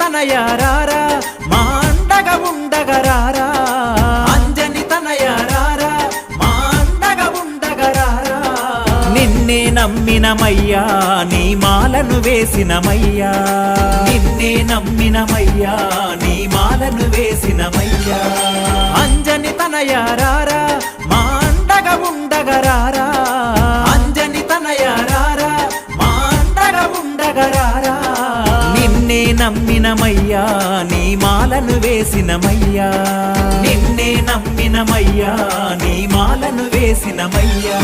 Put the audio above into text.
తనయారారా మా అండగా ఉండగరారా అంజని తనయారారా మా అండగా ఉండగరారా నిన్నే నమ్మినమయ్యా నీ మాలను వేసినమయ్యా నిన్నే నమ్మినమయ్యా నీ మాలను వేసినమయ్యా అంజని తనయారారా మా అండగా ఉండగరారా అంజని తనయారారా మా అండగా ఉండగరారా నిన్నే నమ్మినమయ్యా నీ మాలను వేసినమయ్యా నిన్నే నమ్మినమయ్యా నీ మాలను వేసినమయ్యా